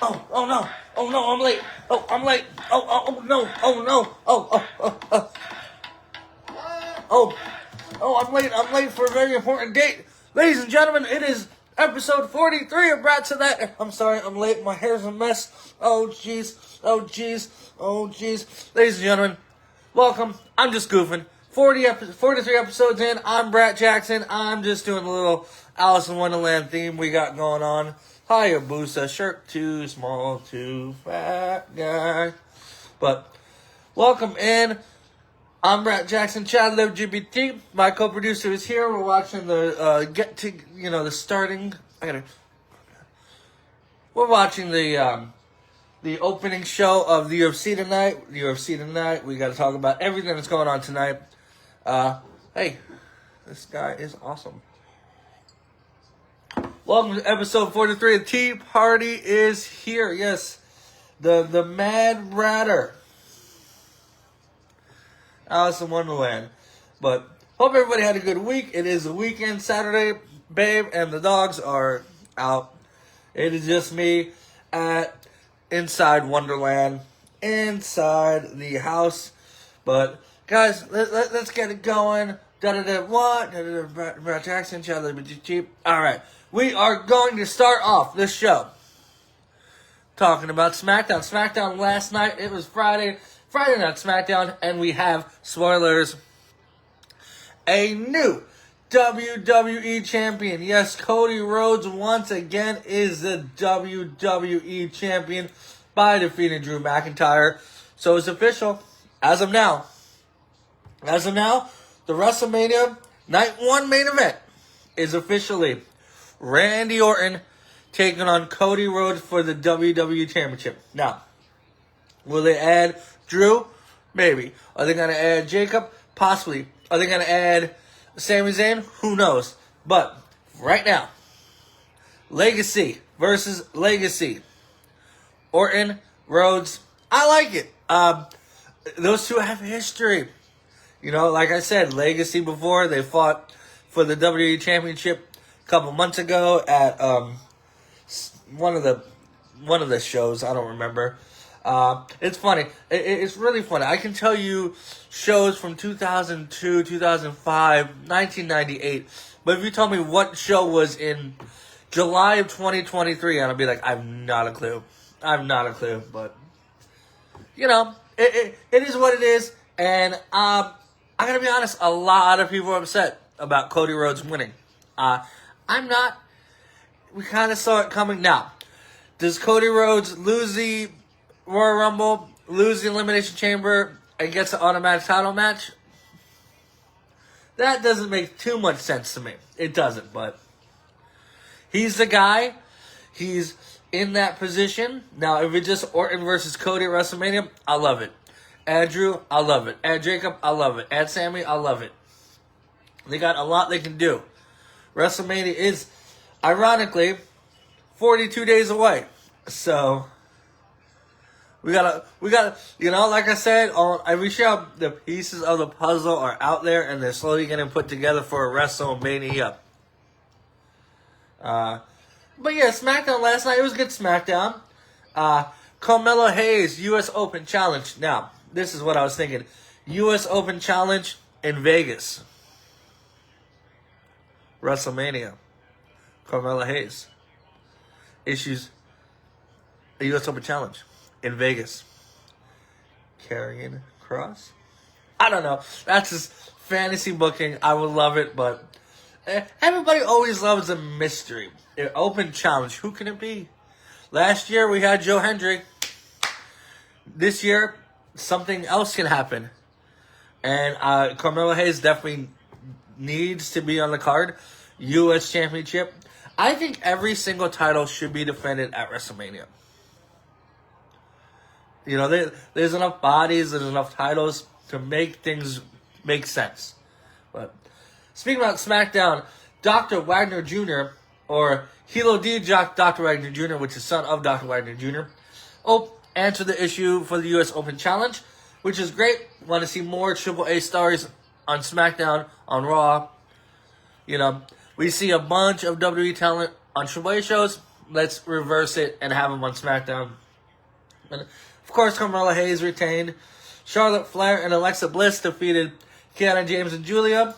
Oh no. Oh no, I'm late. Oh, I'm late. Oh no. Oh no. Oh, I'm late. I'm late for a very important date. Ladies and gentlemen, it is episode 43 of Brat Said That. I'm sorry, I'm late. My hair's a mess. Oh jeez. Ladies and gentlemen, welcome. I'm just goofing. 43 episodes in. I'm Brat Jackson. I'm just doing a little Alice in Wonderland theme we got going on. Hayabusa, shirt too small, too fat guy. But welcome in. I'm Brat Jackson, Chad LGBT. My co-producer is here. We're watching the the starting. We're watching the opening show of the UFC tonight. We got to talk about everything that's going on tonight. Hey, this guy is awesome. Welcome to episode 43. The Tea Party is here. Yes, the Mad Ratter. Alice in Wonderland. But hope everybody had a good week. It is the weekend, Saturday, babe, and the dogs are out. It is just me inside Wonderland, inside the house. But guys, let's get it going. Brat Jackson, cheap. All right, we are going to start off this show talking about SmackDown. SmackDown last night. It was Friday Night SmackDown, and we have, spoilers, a new WWE Champion. Yes, Cody Rhodes once again is the WWE Champion by defeating Drew McIntyre. So it's official. As of now, the WrestleMania Night 1 main event is officially Randy Orton taking on Cody Rhodes for the WWE Championship. Now, will they add Drew? Maybe. Are they going to add Jacob? Possibly. Are they going to add Sami Zayn? Who knows? But right now, Legacy versus Legacy. Orton, Rhodes. I like it. Those two have history. You know, like I said, Legacy before, they fought for the WWE Championship a couple months ago at one of the shows. I don't remember. It's funny. It's really funny. I can tell you shows from 2002, 2005, 1998. But if you tell me what show was in July of 2023, I'll be like, I've not a clue. But, you know, it is what it is. And I gotta be honest, a lot of people are upset about Cody Rhodes winning. I'm not. We kind of saw it coming. Now, does Cody Rhodes lose the Royal Rumble, lose the Elimination Chamber, and gets an automatic title match? That doesn't make too much sense to me. It doesn't, but he's the guy. He's in that position. Now, if it's just Orton versus Cody at WrestleMania, I love it. Add Drew, I love it. Add Jacob, I love it. Add Sami, I love it. They got a lot they can do. WrestleMania is, ironically, 42 days away. So we gotta, you know, like I said on every show, the pieces of the puzzle are out there and they're slowly getting put together for a WrestleMania. But yeah, SmackDown last night, it was a good SmackDown. Carmelo Hayes, U.S. Open Challenge. Now, this is what I was thinking. U.S. Open Challenge in Vegas. WrestleMania. Carmelo Hayes issues a U.S. Open Challenge in Vegas. Karrion Kross? I don't know. That's just fantasy booking. I would love it, but everybody always loves a mystery. An open challenge. Who can it be? Last year we had Joe Hendry. This year, something else can happen. And Carmelo Hayes definitely needs to be on the card. U.S. Championship. I think every single title should be defended at WrestleMania. You know, there's enough bodies, there's enough titles to make things make sense. But speaking about SmackDown, Dr. Wagner Jr., or Hilo D. Dr. Wagner Jr., which is son of Dr. Wagner Jr., answered the issue for the U.S. Open Challenge, which is great. Want to see more AAA stars on SmackDown, on Raw. You know, we see a bunch of WWE talent on AAA shows. let's reverse it and have them on SmackDown. And of course, Carmella Hayes retained. Charlotte Flair and Alexa Bliss defeated Kiana James and Julia.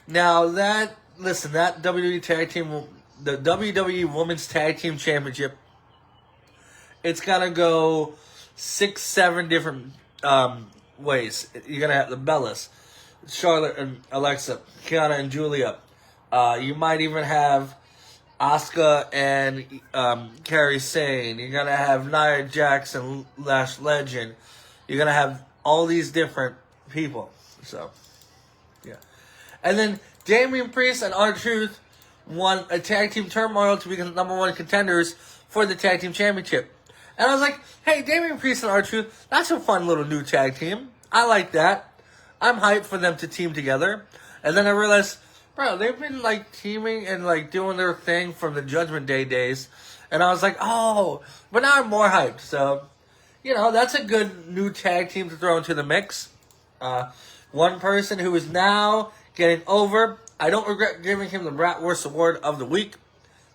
Now that WWE Tag Team, the WWE Women's Tag Team Championship, it's gonna go 6-7 different ways. You're gonna have the Bellas, Charlotte and Alexa, Kiana and Julia. You might even have Asuka and Kairi Sane. You're gonna have Nia Jax and Lash Legend. You're gonna have all these different people. So, yeah. And then Damian Priest and R-Truth won a tag team turmoil to become the #1 contenders for the tag team championship. And I was like, hey, Damian Priest and R-Truth, that's a fun little new tag team. I like that. I'm hyped for them to team together. And then I realized, bro, they've been like teaming and like doing their thing from the Judgment Day days. And I was like, oh, but now I'm more hyped. So, that's a good new tag team to throw into the mix. One person who is now getting over. I don't regret giving him the Bratwurst Award of the week.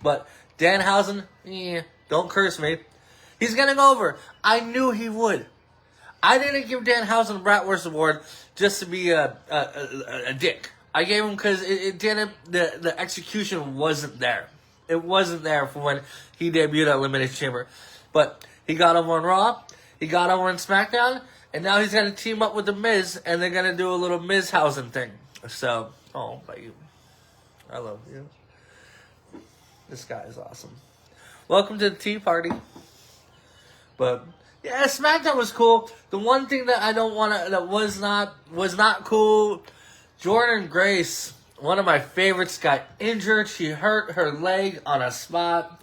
But Danhausen, don't curse me. He's getting over. I knew he would. I didn't give Danhausen the Bratwurst Award just to be a dick. I gave him because it didn't. The execution wasn't there. It wasn't there for when he debuted at Elimination Chamber. But he got over on Raw. He got over on SmackDown. And now he's going to team up with The Miz. And they're going to do a little Mizhausen thing. So, baby. I love you. This guy is awesome. Welcome to the Tea Party. But, yeah, SmackDown was cool. The one thing that I don't want to, that was not cool, Jordynne Grace, one of my favorites, got injured. She hurt her leg on a spot.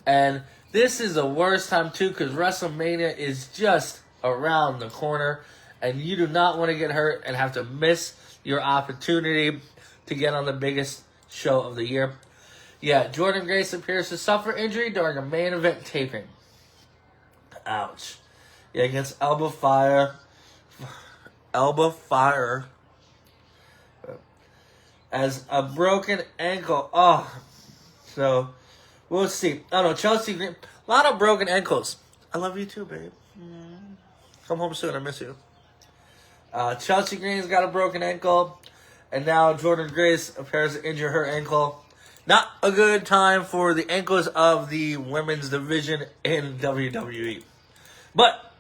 And this is the worst time, too, because WrestleMania is just around the corner. And you do not want to get hurt and have to miss your opportunity to get on the biggest show of the year. Yeah, Jordynne Grace appears to suffer injury during a main event taping. Ouch. Yeah, against Alba Fire. As a broken ankle. So, we'll see. I don't know, Chelsea Green. A lot of broken ankles. I love you too, babe. Come home soon, I miss you. Chelsea Green's got a broken ankle. And now Jordynne Grace appears to injure her ankle. Not a good time for the ankles of the women's division in WWE. But,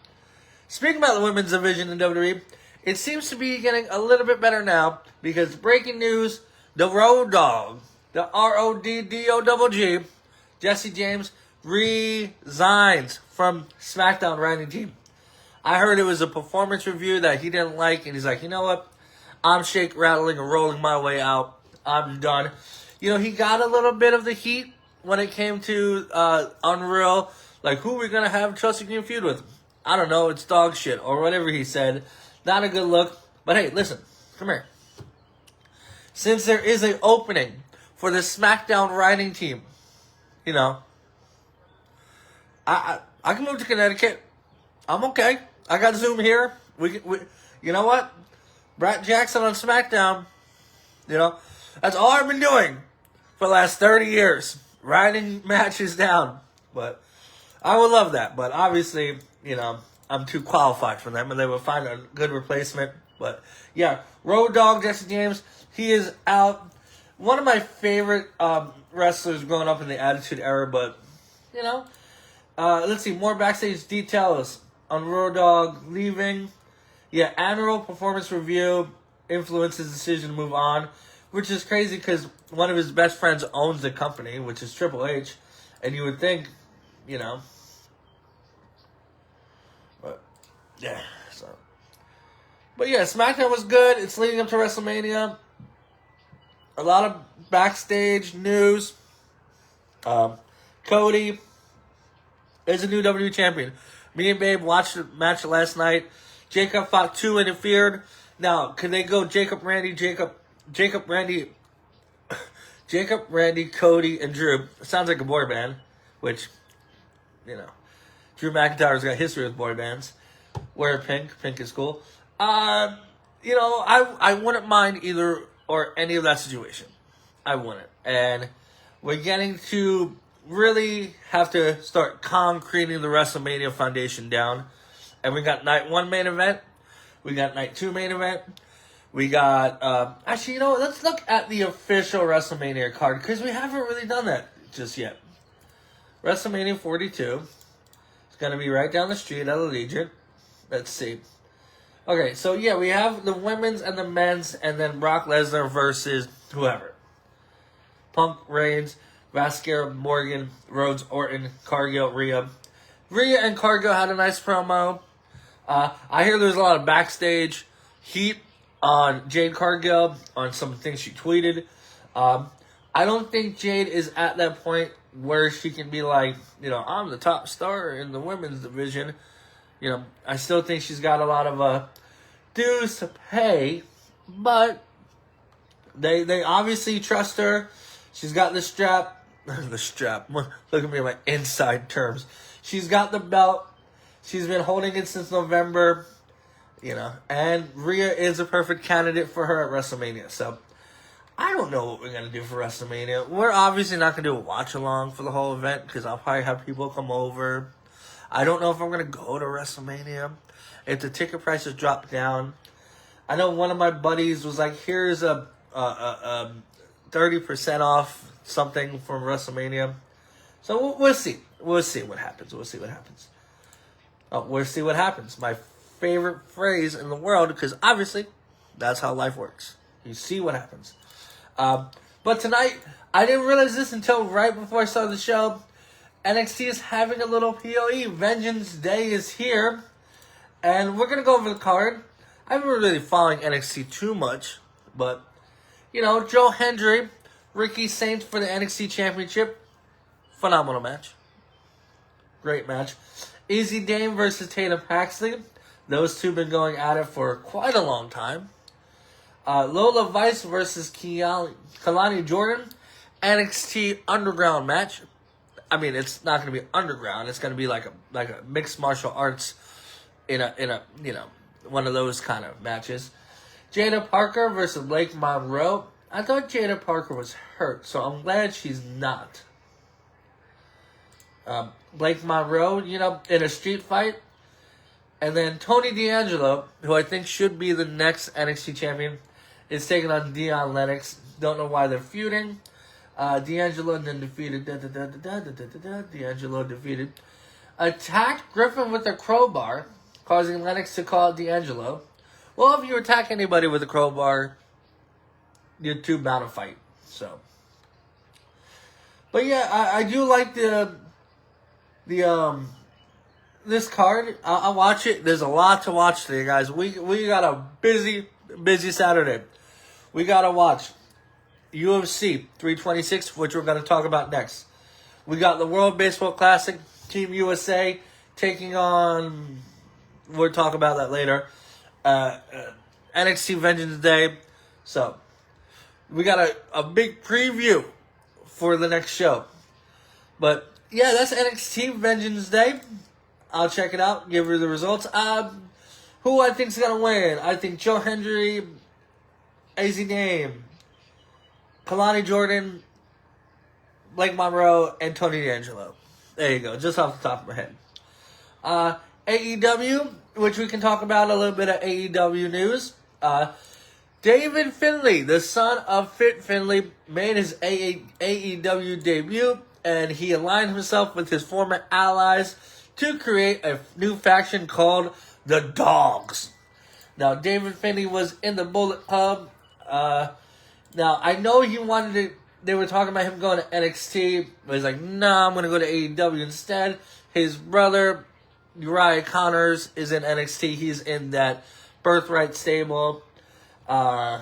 speaking about the women's division in WWE, it seems to be getting a little bit better now. Because breaking news, the Road Dogg, the RODDOGG, Jesse James, resigns from SmackDown writing team. I heard it was a performance review that he didn't like. And he's like, you know what? I'm shake, rattling, and rolling my way out. I'm done. He got a little bit of the heat when it came to Unreal. Like, who are we going to have Chelsea Green feud with? I don't know. It's dog shit or whatever he said. Not a good look. But hey, listen. Come here. Since there is an opening for the SmackDown writing team, I can move to Connecticut. I'm okay. I got Zoom here. We you know what? Brat Jackson on SmackDown. That's all I've been doing for the last 30 years. Writing matches down. But I would love that. But obviously, I'm too qualified for them. And they will find a good replacement. But, yeah. Road Dogg Jesse James. He is out. One of my favorite wrestlers growing up in the Attitude Era. But, let's see. More backstage details on Road Dogg leaving. Yeah, annual performance review influenced his decision to move on. Which is crazy because one of his best friends owns the company, which is Triple H. And you would think, But, yeah. But yeah, SmackDown was good. It's leading up to WrestleMania. A lot of backstage news. Cody is a new WWE Champion. Me and Babe watched the match last night. Jacob fought 2 interfered. Now, can they go Jacob, Randy, Cody, and Drew? Sounds like a boy band, which, Drew McIntyre's got history with boy bands. Wear pink. Pink is cool. I wouldn't mind either or any of that situation. I wouldn't. And we're getting to really have to start concreting the WrestleMania foundation down. And we got night 1 main event. We got night 2 main event. We got, actually, you know what? Let's look at the official WrestleMania card, because we haven't really done that just yet. WrestleMania 42. It's going to be right down the street at Allegiant. Let's see. Okay, so yeah, we have the women's and the men's, and then Brock Lesnar versus whoever. Punk, Reigns, Vasquez, Morgan, Rhodes, Orton, Cargill, Rhea. Rhea and Cargill had a nice promo. I hear there's a lot of backstage heat on Jade Cargill on some things she tweeted. I don't think Jade is at that point where she can be like, you know, I'm the top star in the women's division. You know, I still think she's got a lot of dues to pay, but they obviously trust her. She's got the strap. The strap. Look at me at my inside terms. She's got the belt. She's been holding it since November. You know, and Rhea is a perfect candidate for her at WrestleMania. So, I don't know what we're going to do for WrestleMania. We're obviously not going to do a watch-along for the whole event, because I'll probably have people come over. I don't know if I'm going to go to WrestleMania. If the ticket prices drop down. I know one of my buddies was like, here's a 30% off something from WrestleMania. So, we'll see. We'll see what happens. We'll see what happens. We'll see what happens. My favorite phrase in the world, because obviously that's how life works. You see what happens. But tonight, I didn't realize this until right before I started the show. NXT is having a little PoE. Vengeance Day is here. And we're going to go over the card. I haven't really been following NXT too much. But, you know, Joe Hendry, Ricky Saints for the NXT Championship. Phenomenal match. Great match. Easy Dame versus Tatum Paxley. Those two have been going at it for quite a long time. Lola Vice versus Kalani Jordan. NXT Underground match. I mean, it's not going to be underground. It's going to be like a mixed martial arts in a you know, one of those kind of matches. Jada Parker versus Blake Monroe. I thought Jada Parker was hurt, so I'm glad she's not. Blake Monroe, you know, in a street fight. And then Tony D'Angelo, who I think should be the next NXT champion, is taking on Deion Lennox. Don't know why they're feuding. D'Angelo then defeated. D'Angelo defeated. Attacked Griffin with a crowbar, causing Lennox to call D'Angelo. Well, if you attack anybody with a crowbar, you're too bound to fight. So, but yeah, I do like this card. I'll watch it. There's a lot to watch today, guys. We got a busy Saturday. We got to watch UFC 326, which we're going to talk about next. We got the World Baseball Classic, Team USA taking on, we'll talk about that later, NXT Vengeance Day. So, we got a big preview for the next show. But, yeah, that's NXT Vengeance Day. I'll check it out, give you the results. Who I think is going to win? I think Joe Hendry, AZ Name, Kalani Jordan, Blake Monroe, and Tony D'Angelo. There you go, just off the top of my head. AEW, which we can talk about a little bit of AEW news. David Finley, the son of Fit Finley, made his AEW debut, and he aligned himself with his former allies to create a new faction called the Dogs. Now, David Finley was in the Bullet Club. Now, I know he wanted to, they were talking about him going to NXT, but he's like, nah, I'm going to go to AEW instead. His brother, Uriah Connors, is in NXT. He's in that Birthright stable. So,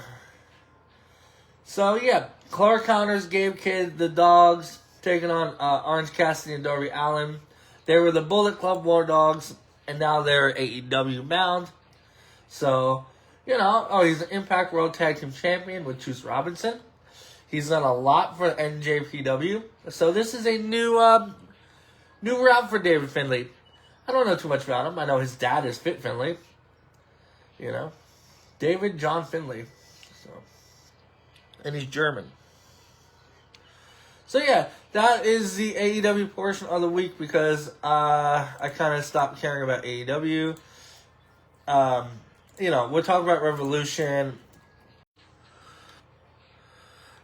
yeah, Clark Connors, Gabe Kidd, the Dogs, taking on Orange Cassidy and Darby Allin. They were the Bullet Club War Dogs, and now they're AEW bound. So, you know, he's an Impact World Tag Team Champion with Juice Robinson. He's done a lot for NJPW. So this is a new route for David Finley. I don't know too much about him. I know his dad is Fit Finley. You know, David John Finley. So, and he's German. So yeah, that is the AEW portion of the week because I kind of stopped caring about AEW. We'll talk about Revolution.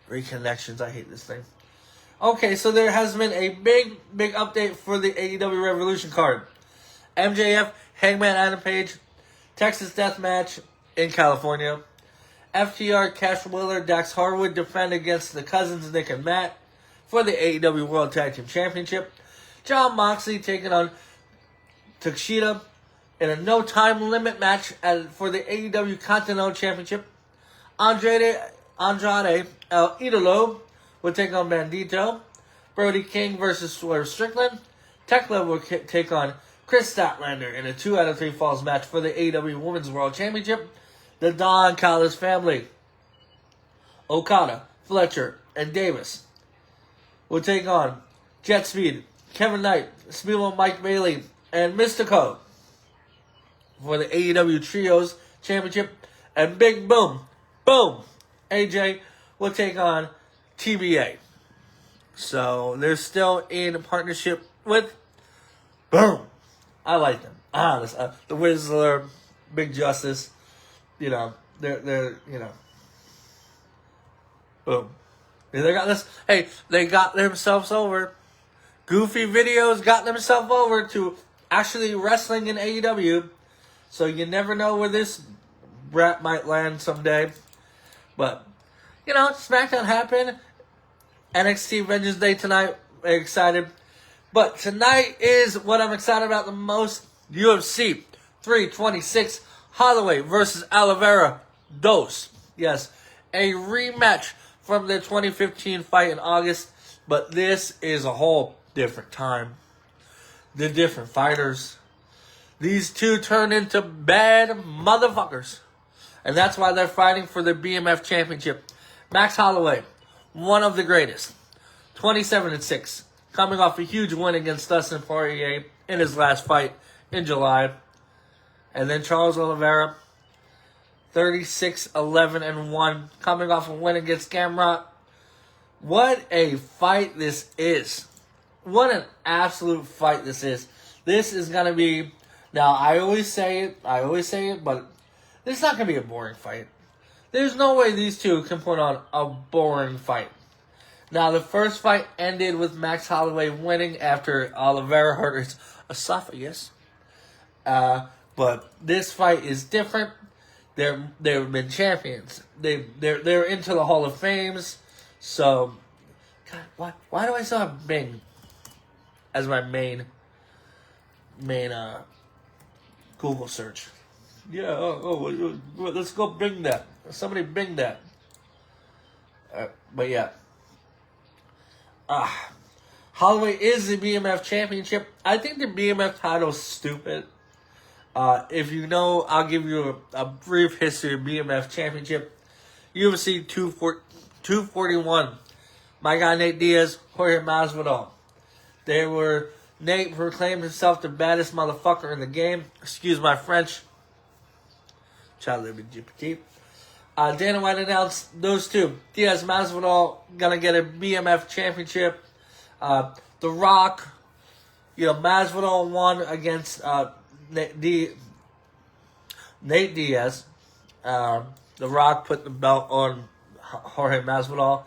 Reconnections, I hate this thing. Okay, so there has been a big update for the AEW Revolution card. MJF, Hangman Adam Page, Texas Deathmatch in California. FTR, Cash Wheeler, Dax Harwood defend against the Cousins, Nick and Matt for the AEW World Tag Team Championship. Jon Moxley taking on Takeshita in a no time limit match for the AEW Continental Championship. Andrade El Idolo will take on Bandito. Brody King versus Swerve Strickland. Tekla will take on Chris Statlander in a 2 out of 3 falls match for the AEW Women's World Championship. The Don Callis family, Okada, Fletcher, and Davis, will take on Jet Speed, Kevin Knight, Speedball Mike Bailey, and Mystico for the AEW Trios Championship. And Big Boom, AJ will take on TBA. So they're still in partnership with Boom. I like them. The Whistler, Big Justice. They're boom. They got this. Hey, they got themselves over. Goofy Videos got themselves over to actually wrestling in AEW. So you never know where this brat might land someday. But, SmackDown happened. NXT Vengeance Day tonight. Very excited. But tonight is what I'm excited about the most. UFC 326. Holloway versus Oliveira. Yes, a rematch from their 2015 fight in August. But this is a whole different time. The different fighters. These two turn into bad motherfuckers. And that's why they're fighting for the BMF Championship. Max Holloway, one of the greatest. 27-6. Coming off a huge win against Dustin Poirier in his last fight in July. And then Charles Oliveira, 36-11-1, coming off a win against Gamrot. What a fight this is. What an absolute fight this is. This is going to be... Now, I always say it, but this is not going to be a boring fight. There's no way these two can put on a boring fight. Now, the first fight ended with Max Holloway winning after Oliveira hurt his esophagus. But this fight is different. They've been champions. They're into the Hall of Fames. So, God, why do I still have Bing as my main Google search? Yeah. Let's go Bing that. Somebody Bing that. But yeah. Holloway is the BMF Championship. I think the BMF title's stupid. If you know, I'll give you a brief history of BMF Championship. UFC 241. My guy Nate Diaz, Jorge Masvidal. Nate proclaimed himself the baddest motherfucker in the game. Excuse my French. Child living GPT. Dana White announced those two. Diaz Masvidal gonna get a BMF Championship. The Rock, Masvidal won against Nate Diaz. The Rock put the belt on Jorge Masvidal.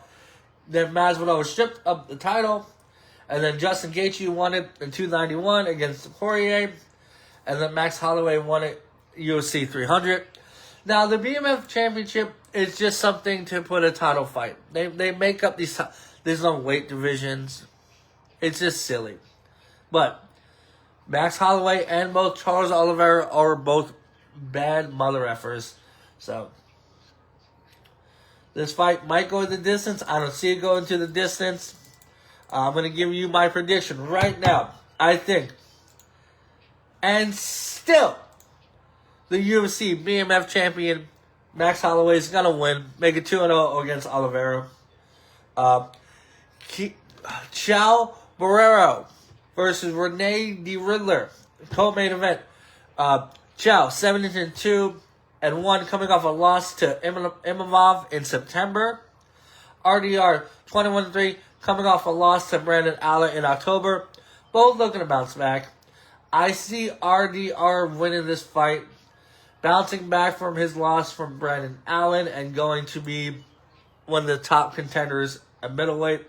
Then Masvidal was stripped of the title. And then Justin Gaethje won it in 291 against Poirier. And then Max Holloway won it UFC 300. Now, the BMF Championship is just something to put a title fight. They make up these... There's no weight divisions. It's just silly. But Max Holloway and both Charles Oliveira are both bad mother effers. So, this fight might go the distance. I don't see it going to the distance. I'm going to give you my prediction right now. I think. And still, the UFC BMF champion, Max Holloway, is going to win. Make it 2-0 against Oliveira. Chao Barrero versus Renee the Riddler. Co-main event. Chao, 17-2-1, coming off a loss to Imavov in September. RDR, 21-3, coming off a loss to Brandon Allen in October. Both looking to bounce back. I see RDR winning this fight, bouncing back from his loss from Brandon Allen and going to be one of the top contenders at middleweight.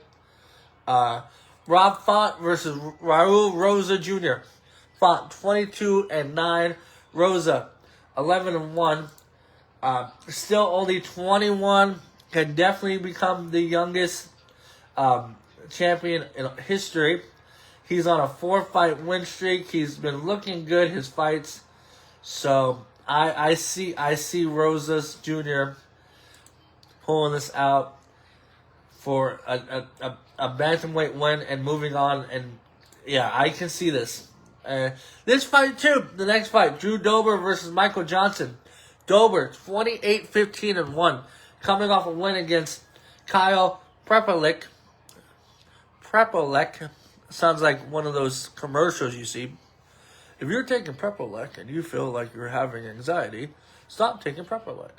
Rob Font versus Raul Rosa Jr. Font 22-9. Rosa 11-1. Still only 21. Can definitely become the youngest champion in history. He's on a 4-fight win streak. He's been looking good, his fights. So I see Rosas Jr. pulling this out for a bantamweight win and moving on. And yeah, I can see this. This fight too, the next fight, Drew Dober versus Michael Johnson. Dober 28-15-1, coming off a win against Kyle Prepolek. Prepolek sounds like one of those commercials you see. If you're taking Prepolek and you feel like you're having anxiety, stop taking Prepolek.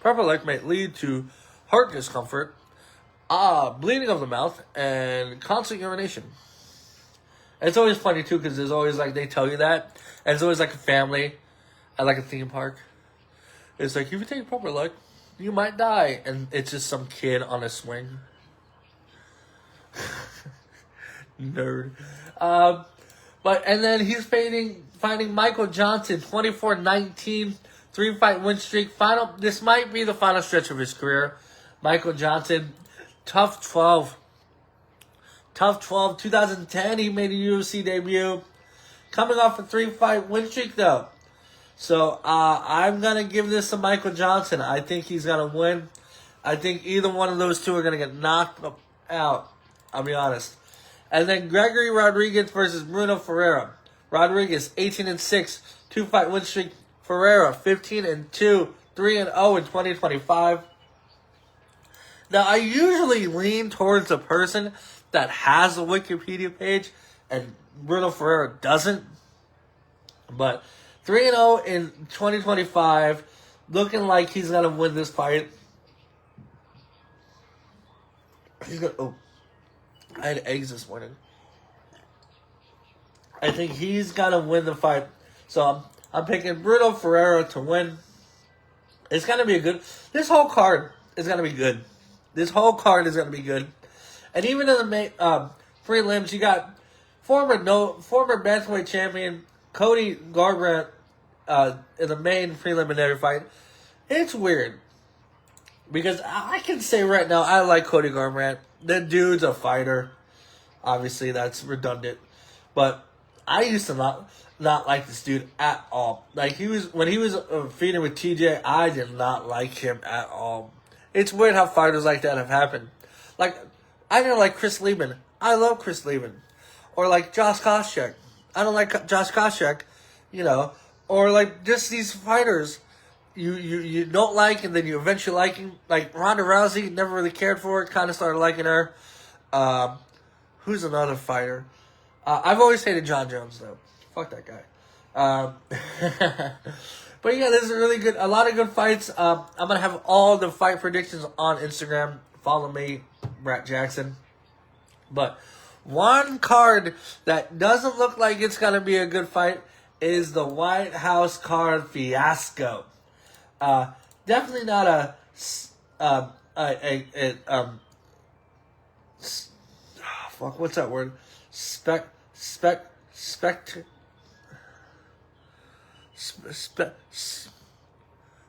Prepolek may lead to heart discomfort, bleeding of the mouth, and constant urination. It's always funny too because there's always like they tell you that, and it's always like a family at like a theme park. It's like if you take Prepolek, you might die, and it's just some kid on a swing. Nerd. And then he's fighting Michael Johnson, 24-19, 3-fight win streak. This might be the final stretch of his career. Michael Johnson, tough 12. 2010, he made a UFC debut. Coming off a 3-fight win streak, though. So, I'm going to give this to Michael Johnson. I think he's going to win. I think either one of those two are going to get knocked out. I'll be honest. And then Gregory Rodriguez versus Bruno Ferreira. Rodriguez, 18-6, 2-fight win streak. Ferreira, 15-2, 3-0 in 2025. Now, I usually lean towards the person that has a Wikipedia page, and Bruno Ferreira doesn't. But 3-0 in 2025, looking like he's going to win this fight. I had eggs this morning. I think he's going to win the fight. So I'm picking Bruno Ferreira to win. It's going to be this whole card is going to be good. This whole card is going to be good. And even in the prelims, you got former bantamweight champion Cody Garbrandt in the main preliminary fight. It's weird because I can say right now I like Cody Garbrandt. The dude's a fighter. Obviously, that's redundant, but I used to not like this dude at all. Like when he was feeding with TJ, I did not like him at all. It's weird how fighters like that have happened. Like, I didn't like Chris Lieben. I love Chris Lieben. Or like Josh Koscheck. I don't like Josh Koscheck, Or like just these fighters you don't like and then you eventually like him. Like Ronda Rousey, never really cared for her. Kind of started liking her. Who's another fighter? I've always hated John Jones, though. Fuck that guy. But yeah, this is really good. A lot of good fights. I'm going to have all the fight predictions on Instagram. Follow me, Brat Jackson. But one card that doesn't look like it's going to be a good fight is the White House card fiasco. Definitely not what's that word?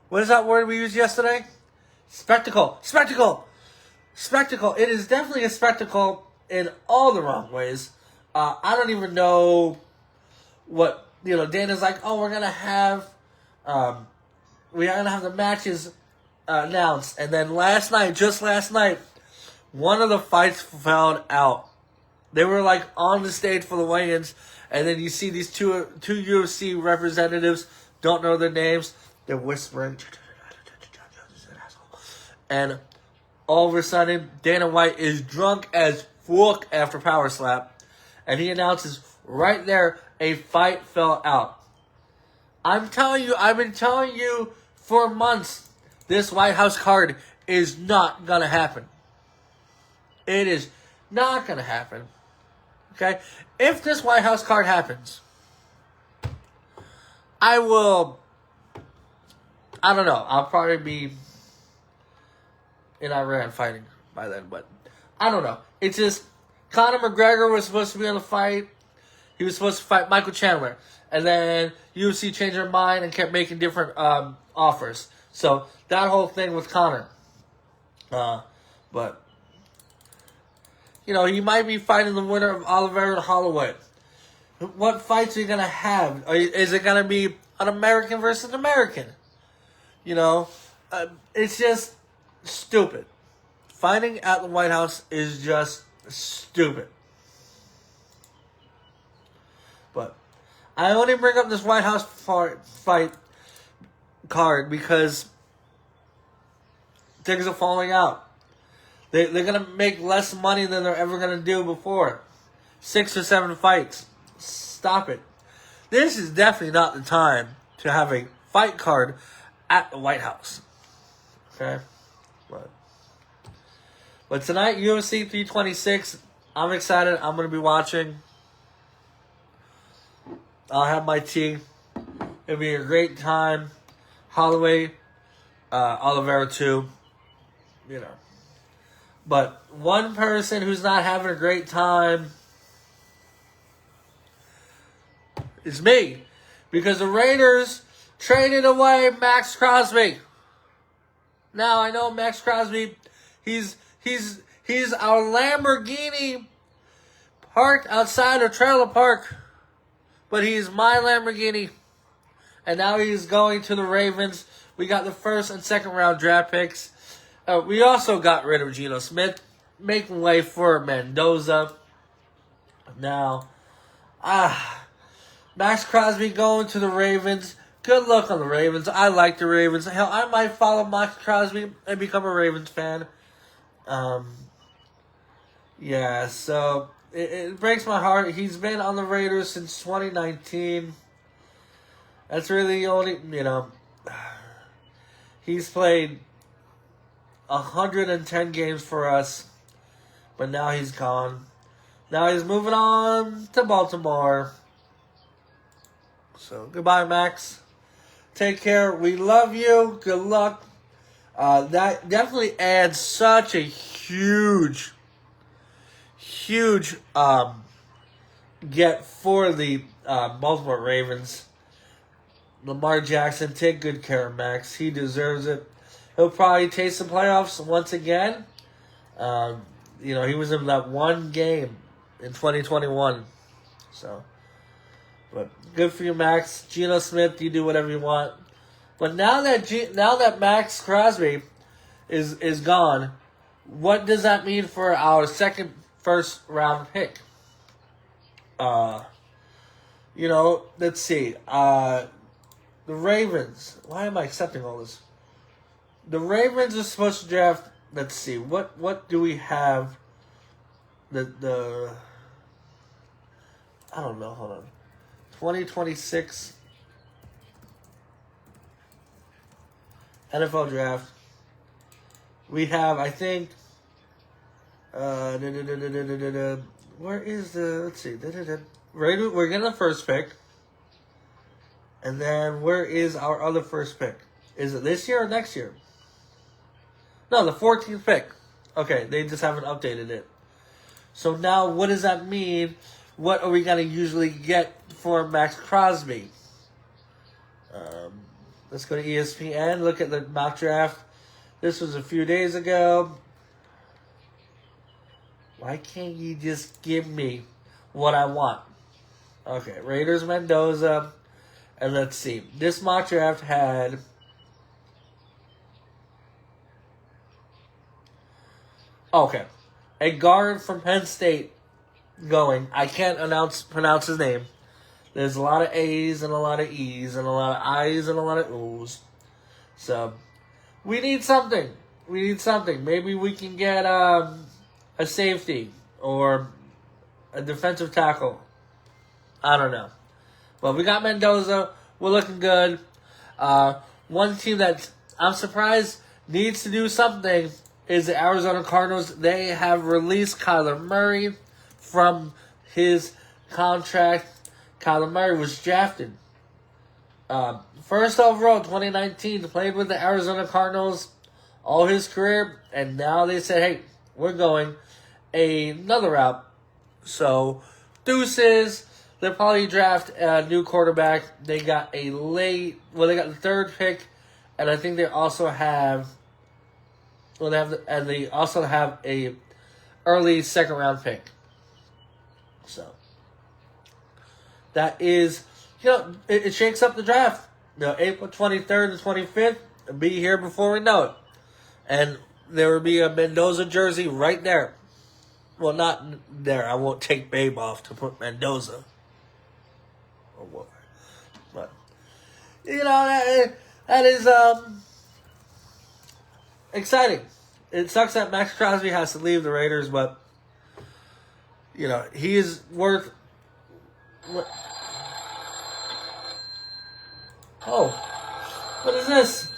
What is that word we used yesterday? Spectacle. It is definitely a spectacle in all the wrong ways. I don't even know what, Dana's like, oh, we're going to have the matches announced. And then just last night, one of the fights fell out. They were like on the stage for the weigh-ins, and then you see these two UFC representatives, don't know their names, they're whispering, and all of a sudden, Dana White is drunk as fuck after Power Slap, and he announces right there, a fight fell out. I've been telling you for months, this White House card is not gonna happen. It is Not going to happen. Okay? If this White House card happens, I don't know. I'll probably be in Iran fighting by then, but I don't know. It's just, Conor McGregor was supposed to be on the fight. He was supposed to fight Michael Chandler. And then UFC changed their mind and kept making different offers. So, that whole thing with Conor. But, he might be fighting the winner of Oliveira and Holloway. What fights are you going to have? Is it going to be an American versus American? It's just stupid. Fighting at the White House is just stupid. But I only bring up this White House fight card because things are falling out. They're going to make less money than they're ever going to do before. 6 or 7 fights. Stop it. This is definitely not the time to have a fight card at the White House. Okay? But tonight, UFC 326, I'm excited. I'm going to be watching. I'll have my tea. It'll be a great time. Holloway, Oliveira too. But one person who's not having a great time is me. Because the Raiders traded away Maxx Crosby. Now, I know Maxx Crosby, he's our Lamborghini parked outside a trailer park. But he's my Lamborghini. And now he's going to the Ravens. We got the first and second round draft picks. We also got rid of Geno Smith, making way for Mendoza. Now, Maxx Crosby going to the Ravens. Good luck on the Ravens. I like the Ravens. Hell, I might follow Maxx Crosby and become a Ravens fan. Yeah, so it breaks my heart. He's been on the Raiders since 2019. That's really the only, he's played 110 games for us, but now he's gone. Now he's moving on to Baltimore. So, goodbye, Max. Take care. We love you. Good luck. That definitely adds such a huge get for the Baltimore Ravens. Lamar Jackson, take good care of Max. He deserves it. He'll probably taste the playoffs once again. He was in that one game in 2021. So, but good for you, Max. Geno Smith, you do whatever you want. But now that Maxx Crosby is gone, what does that mean for our first round pick? Let's see. The Ravens. Why am I accepting all this? The Ravens are supposed to draft. Let's see. What do we have? The I don't know. Hold on. 2026 NFL draft. We have, I think. Where is the? Let's see. We're getting the first pick. And then where is our other first pick? Is it this year or next year? No, the 14th pick. Okay, they just haven't updated it. So now, what does that mean? What are we going to usually get for Maxx Crosby? Let's go to ESPN. Look at the mock draft. This was a few days ago. Why can't you just give me what I want? Okay, Raiders Mendoza. And let's see. This mock draft had... Okay. A guard from Penn State going. I can't pronounce his name. There's a lot of A's and a lot of E's and a lot of I's and a lot of O's. So, we need something. Maybe we can get a safety or a defensive tackle. I don't know. But we got Mendoza. We're looking good. One team that I'm surprised needs to do something is the Arizona Cardinals. They have released Kyler Murray from his contract. Kyler Murray was drafted first overall 2019, played with the Arizona Cardinals all his career, and now they said, hey, we're going another route. So, deuces. They'll probably draft a new quarterback. They got they got the third pick, and I think they also have, they also have a early second round pick. So, that is, it shakes up the draft. April 23rd and 25th will be here before we know it. And there will be a Mendoza jersey right there. Well, not there. I won't take Babe off to put Mendoza. Or what? But, that is exciting. It sucks that Maxx Crosby has to leave the Raiders, but, he is worth... Oh, what is this?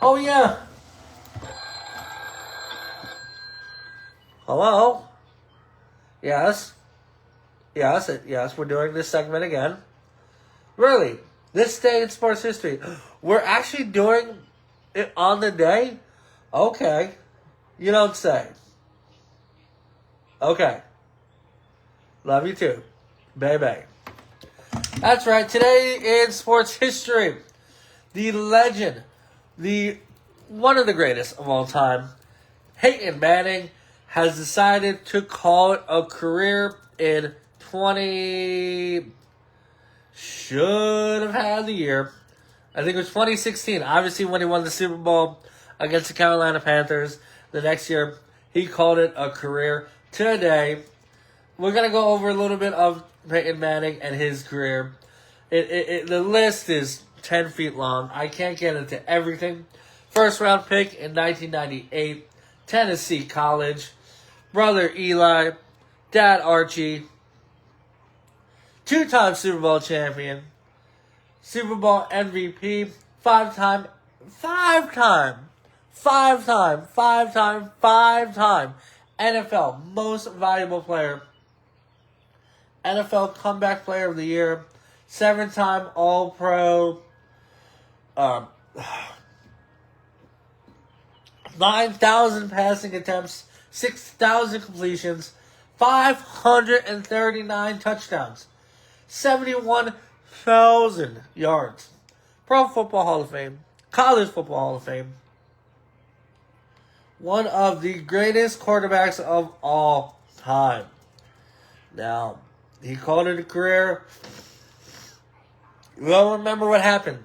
Oh, yeah. Hello? Yes, we're doing this segment again. Really? This day in sports history. We're actually doing it on the day? Okay. You don't say. Okay. Love you too. Bye-bye. That's right. Today in sports history, the legend, one of the greatest of all time, Peyton Manning, has decided to call it a career in 20... Should have had the year. I think it was 2016. Obviously, when he won the Super Bowl against the Carolina Panthers. The next year, he called it a career. Today, we're going to go over a little bit of Peyton Manning and his career. The list is 10 feet long. I can't get into everything. First round pick in 1998. Tennessee College. Brother Eli. Dad Archie. Two-time Super Bowl champion. Super Bowl MVP. Five-time NFL Most Valuable Player. NFL Comeback Player of the Year. 7-time All-Pro. 9,000 passing attempts. 6,000 completions. 539 touchdowns. 71,000 yards. Pro Football Hall of Fame. College Football Hall of Fame. One of the greatest quarterbacks of all time. Now, he called it a career. You all remember what happened.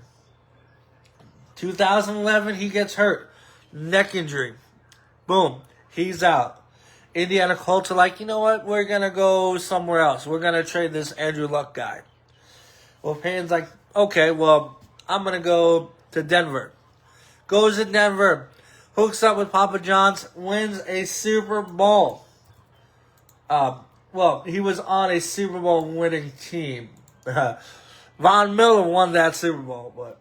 2011, he gets hurt. Neck injury. Boom. He's out. Indiana Colts are like, you know what? We're going to go somewhere else. We're going to trade this Andrew Luck guy. Well, Payne's like, okay, well, I'm going to go to Denver. Goes to Denver. Hooks up with Papa John's. Wins a Super Bowl. Well, he was on a Super Bowl winning team. Von Miller won that Super Bowl.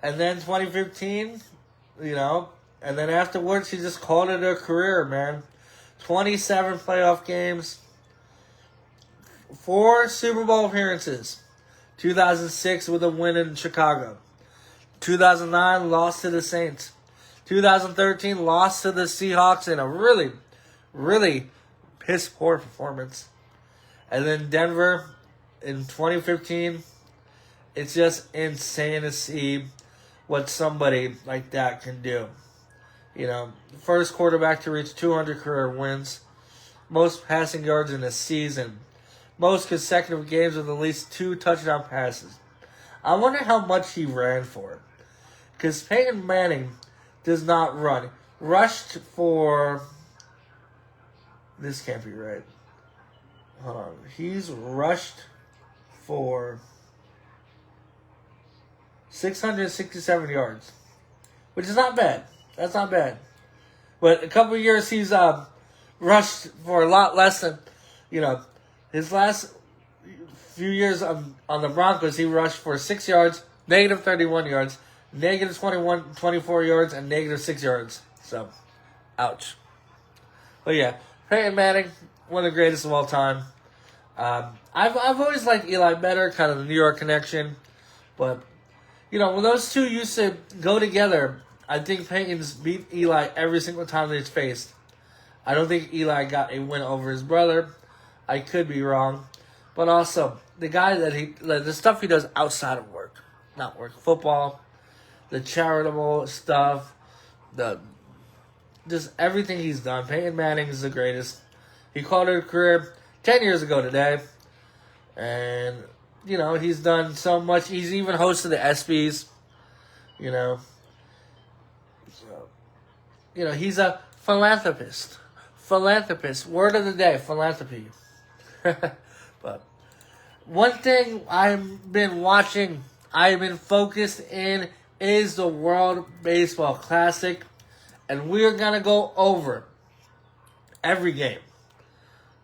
And then 2015, and then afterwards, he just called it a career, man. 27 playoff games, 4 Super Bowl appearances. 2006 with a win in Chicago. 2009 lost to the Saints. 2013 lost to the Seahawks in a really, really piss poor performance. And then Denver in 2015. It's just insane to see what somebody like that can do. First quarterback to reach 200 career wins, most passing yards in a season, most consecutive games with at least 2 touchdown passes. I wonder how much he ran for. Because Peyton Manning does not run. Rushed for... This can't be right. Hold on. He's rushed for 667 yards. Which is not bad. That's not bad. But a couple of years he's rushed for a lot less than, his last few years on the Broncos, he rushed for 6 yards, negative 31 yards, negative 24 yards, and negative 6 yards. So, Ouch. But yeah, Peyton Manning, one of the greatest of all time. I've always liked Eli better, kind of the New York connection. But, when those two used to go together, I think Peyton's beat Eli every single time they've faced. I don't think Eli got a win over his brother. I could be wrong. But also, the guy the stuff he does outside of work, not work, football, the charitable stuff, just everything he's done. Peyton Manning is the greatest. He called it a career 10 years ago today. And, he's done so much. He's even hosted the ESPYs, So, he's a philanthropist. Philanthropist. Word of the day, philanthropy. But one thing I've been watching, I've been focused in, is the World Baseball Classic. And we're going to go over every game.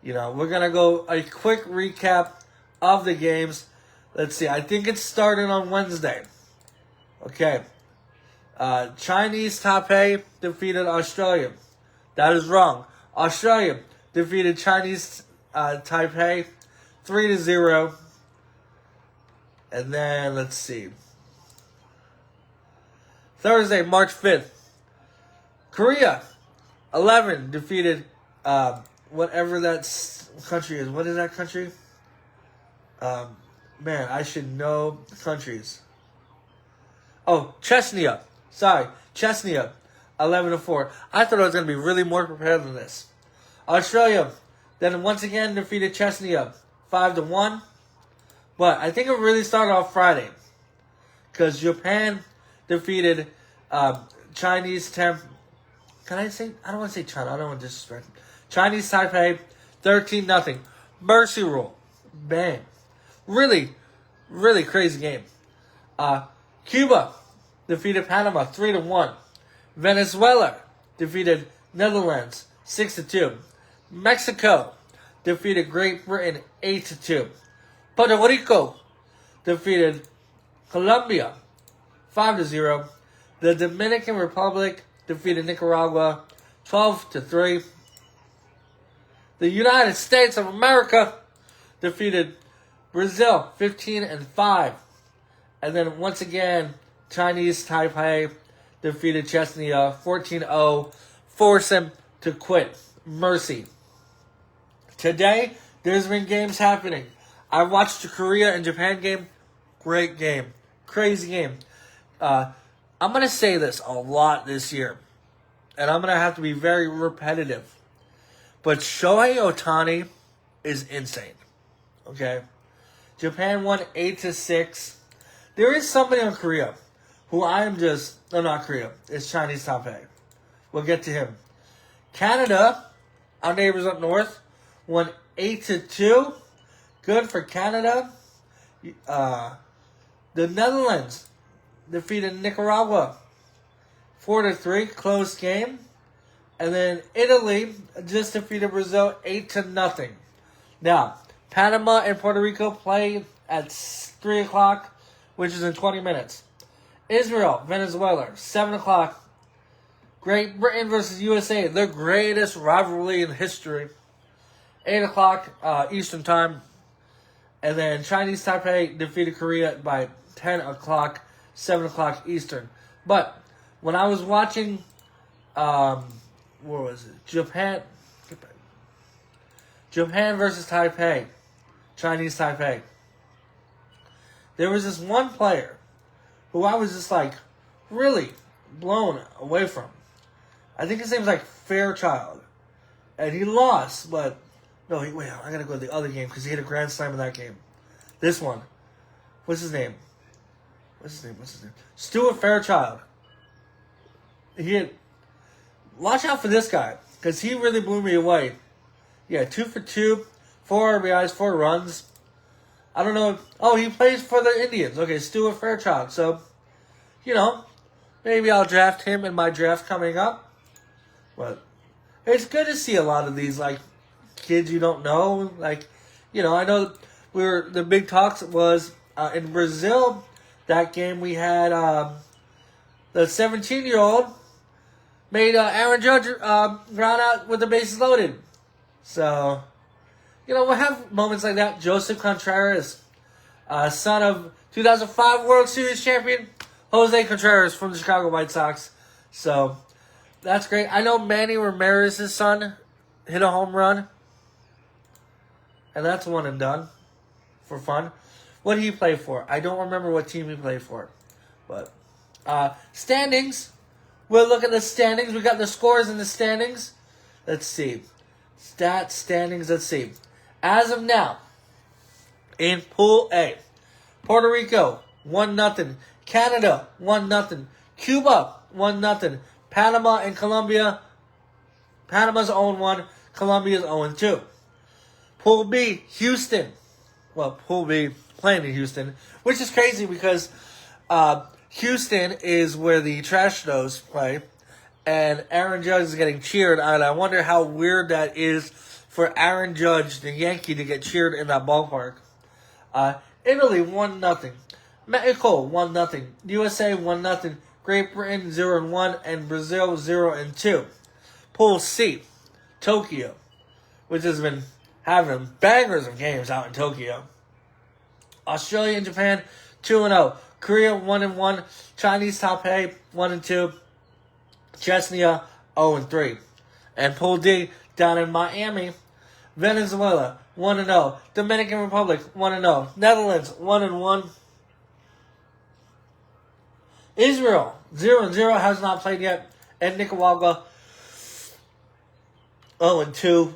We're going to go a quick recap of the games. Let's see. I think it's starting on Wednesday. Okay. Chinese Taipei defeated Australia. That is wrong. Australia defeated Chinese Taipei 3-0. And then, let's see. Thursday, March 5th. Korea 11 defeated whatever that country is. What is that country? Man, I should know countries. Oh, Chechnya. Sorry, Chechnya, 11-4. I thought I was going to be really more prepared than this. Australia then once again defeated Chechnya 5-1. But I think it really started off Friday, because Japan defeated Chinese Can I say? I don't want to say China. I don't want to disrespect. Chinese Taipei 13-0. Mercy rule. Bang. Really, really crazy game. Cuba defeated Panama 3-1. Venezuela defeated Netherlands 6-2. Mexico defeated Great Britain 8-2. Puerto Rico defeated Colombia 5-0. The Dominican Republic defeated Nicaragua 12-3. The United States of America defeated Brazil 15-5. And then once again, Chinese Taipei defeated Chechnya 14-0. Force them to quit. Mercy. Today, there's been games happening. I watched the Korea and Japan game. Great game. Crazy game. I'm going to say this a lot this year. And I'm going to have to be very repetitive. But Shohei Ohtani is insane. Okay? Japan won 8-6. There is somebody on Korea who I am just... No, not Korea. It's Chinese Taipei. We'll get to him. Canada, our neighbors up north, won 8-2. Good for Canada. The Netherlands defeated Nicaragua 4-3. Close game. And then Italy just defeated Brazil 8-0. Now, Panama and Puerto Rico play at 3 o'clock, which is in 20 minutes. Israel, Venezuela, 7 o'clock. Great Britain versus USA, the greatest rivalry in history. 8 o'clock Eastern time. And then Chinese Taipei defeated Korea by 10 o'clock, 7 o'clock Eastern. But when I was watching, where was it? Japan versus Taipei. Chinese Taipei. There was this one player who I was just like really blown away from. I think his name was Fairchild. And he lost, but no, wait, I gotta go to the other game because he hit a grand slam in that game. This one. What's his name? Stuart Fairchild. Watch out for this guy, because he really blew me away. Yeah, 2 for 2, 4 RBIs, 4 runs. I don't know. Oh, he plays for the Indians. Okay, Stuart Fairchild. So, maybe I'll draft him in my draft coming up. But it's good to see a lot of these, kids you don't know. I know the big talks was in Brazil, that game we had the 17-year-old made Aaron Judge ground out with the bases loaded. So, we'll have moments like that. Joseph Contreras, son of 2005 World Series champion Jose Contreras from the Chicago White Sox. So, that's great. I know Manny Ramirez's son hit a home run. And that's one and done for fun. What did he play for? I don't remember what team he played for. But, standings. We'll look at the standings. We got the scores in the standings. Let's see. Standings. Let's see. As of now, in Pool A, Puerto Rico, 1-0. Canada, 1-0. Cuba, 1-0. Panama and Colombia. Panama's 0-1. Colombia's 0-2. Pool B, Houston. Well, Pool B, playing in Houston. Which is crazy because Houston is where the Trash Nose play. And Aaron Judge is getting cheered. And I wonder how weird that is for Aaron Judge, the Yankee, to get cheered in that ballpark. Italy, 1-0. Mexico, 1-0. USA, 1-0. Great Britain, 0-1. And Brazil, 0-2. Pool C, Tokyo, which has been having bangers of games out in Tokyo. Australia and Japan, 2-0. Korea, 1-1. Chinese Taipei, 1-2. Chechnya, 0-3. And Pool D, down in Miami, Venezuela, 1-0. Dominican Republic, 1-0. Netherlands, 1-1. Israel, 0-0, has not played yet. And Nicaragua, 0-2.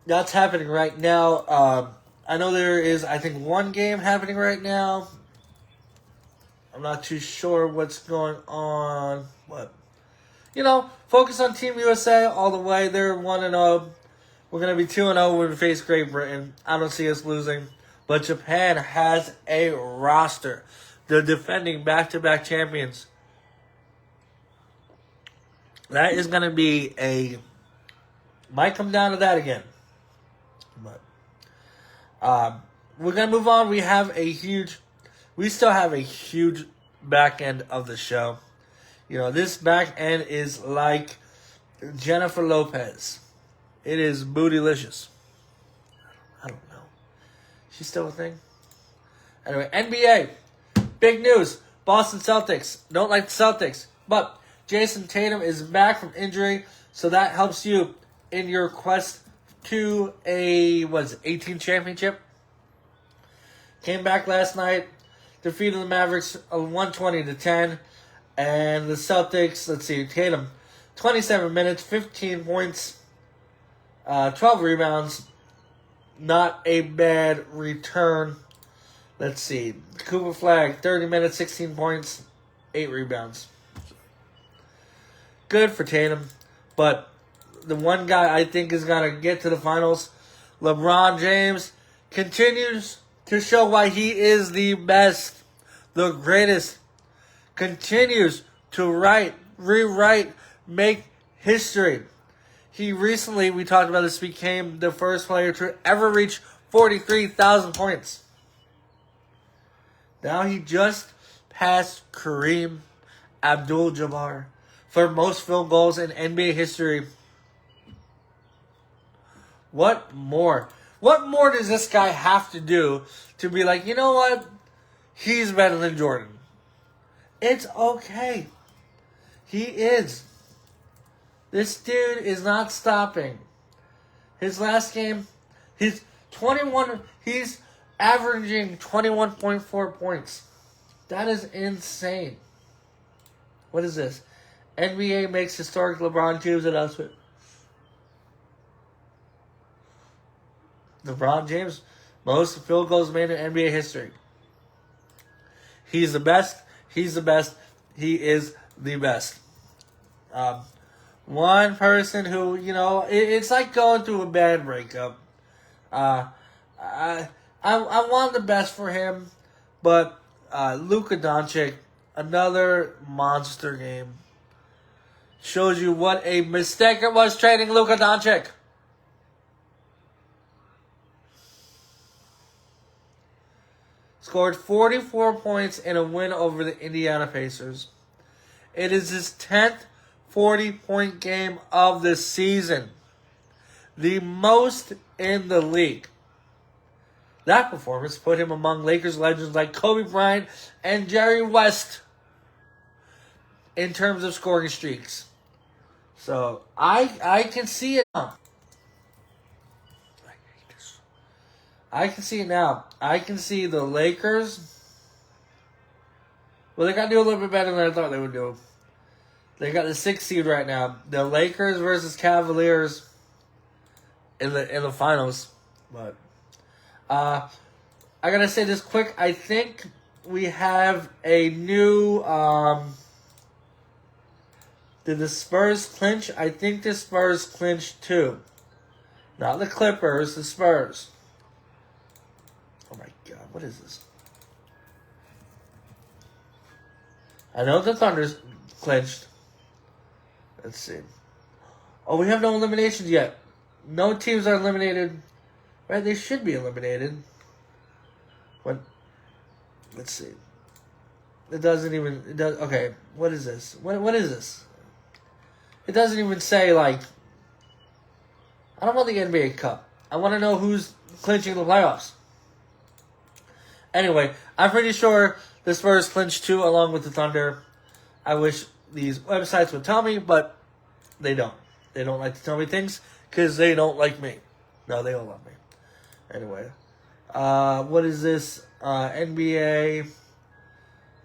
That's happening right now. I know there is, I think, one game happening right now. I'm not too sure what's going on. But, focus on Team USA all the way. They're 1-0. We're going to be 2-0 when we face Great Britain. I don't see us losing. But Japan has a roster. They're defending back-to-back champions. That is going to be might come down to that again. But we're going to move on. We still have a huge back end of the show. This back end is like Jennifer Lopez. It is bootylicious. I don't know. She's still a thing? Anyway, NBA. Big news. Boston Celtics. Don't like the Celtics. But Jayson Tatum is back from injury. So that helps you in your quest to a 18 championship. Came back last night, defeated the Mavericks 120-10, and the Celtics. Let's see, Tatum, 27 minutes, 15 points, 12 rebounds. Not a bad return. Let's see, Cooper Flag, 30 minutes, 16 points, 8 rebounds. Good for Tatum, but the one guy I think is going to get to the finals, LeBron James, continues to show why he is the best, the greatest, continues to rewrite, make history. He recently, we talked about this, became the first player to ever reach 43,000 points. Now he just passed Kareem Abdul-Jabbar for most field goals in NBA history. What more? What more does this guy have to do to be like, you know what? He's better than Jordan. It's okay. He is. This dude is not stopping. His last game, he's averaging 21.4 points. That is insane. What is this? NBA makes historic LeBron James announcement. LeBron James, most field goals made in NBA history. He's the best. He's the best. He is the best. One person who, it's like going through a bad breakup. I want the best for him, but Luka Doncic, another monster game. Shows you what a mistake it was trading Luka Doncic. Scored 44 points in a win over the Indiana Pacers. It is his 10th 40-point game of the season. The most in the league. That performance put him among Lakers legends like Kobe Bryant and Jerry West in terms of scoring streaks. So, I can see it now. I can see it now. I can see the Lakers. Well, they got to do a little bit better than I thought they would do. They got the 6th seed right now. The Lakers versus Cavaliers in the finals. But I gotta say this quick. I think we have a new. Did the Spurs clinch? I think the Spurs clinched too. Not the Clippers, the Spurs. Oh my God, what is this? I know the Thunder's clinched. Let's see. Oh, we have no eliminations yet. No teams are eliminated. Right, they should be eliminated. What? Let's see. It doesn't even. It does. Okay, what is this? What is this? It doesn't even say, like. I don't want the NBA Cup. I want to know who's clinching the playoffs. Anyway, I'm pretty sure the Spurs clinched too, along with the Thunder. I wish these websites would tell me, but they don't. They don't like to tell me things because they don't like me. No, they don't love me. Anyway, what is this? NBA.